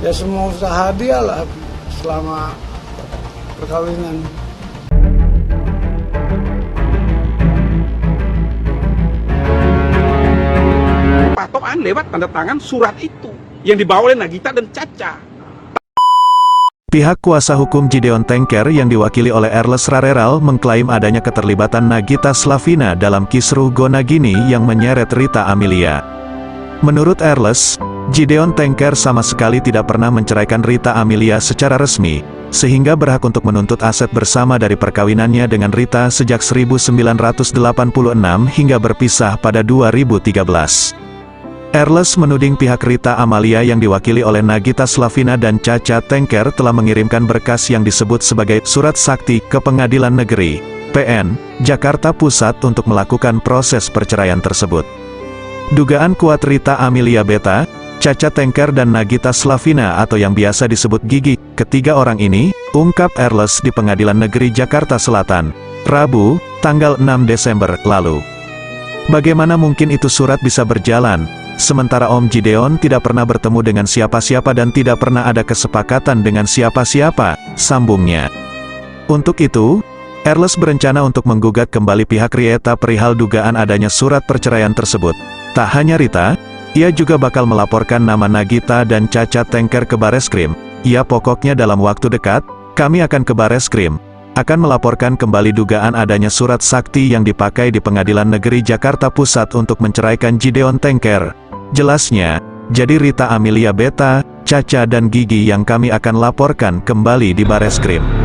Ya semua usaha dia lah selama perkawinan. Patokan lewat tanda tangan surat itu yang dibawa oleh Nagita dan Caca. Pihak kuasa hukum Gideon Tengker yang diwakili oleh Erles Rareral mengklaim adanya keterlibatan Nagita Slavina dalam kisruh Gonagini yang menyeret Rita Amelia. Menurut Erles, Gideon Tengker sama sekali tidak pernah menceraikan Rita Amelia secara resmi, sehingga berhak untuk menuntut aset bersama dari perkawinannya dengan Rita sejak 1986 hingga berpisah pada 2013. Erles menuding pihak Rita Amalia yang diwakili oleh Nagita Slavina dan Caca Tengker telah mengirimkan berkas yang disebut sebagai Surat Sakti ke Pengadilan Negeri, PN, Jakarta Pusat untuk melakukan proses perceraian tersebut. Dugaan kuat Rita Amelia Beta, Caca Tengker dan Nagita Slavina atau yang biasa disebut Gigi, ketiga orang ini, ungkap Erles di Pengadilan Negeri Jakarta Selatan, Rabu, tanggal 6 Desember lalu. Bagaimana mungkin itu surat bisa berjalan? Sementara Om Gideon tidak pernah bertemu dengan siapa-siapa dan tidak pernah ada kesepakatan dengan siapa-siapa, sambungnya. Untuk itu, Erles berencana untuk menggugat kembali pihak Rieta perihal dugaan adanya surat perceraian tersebut. Tak hanya Rita, ia juga bakal melaporkan nama Nagita dan Caca Tengker ke Bareskrim. Ia pokoknya dalam waktu dekat, kami akan ke Bareskrim, akan melaporkan kembali dugaan adanya surat sakti yang dipakai di Pengadilan Negeri Jakarta Pusat untuk menceraikan Gideon Tengker. Jelasnya, jadi Rita Amelia Beta, Caca dan Gigi yang kami akan laporkan kembali di Bareskrim.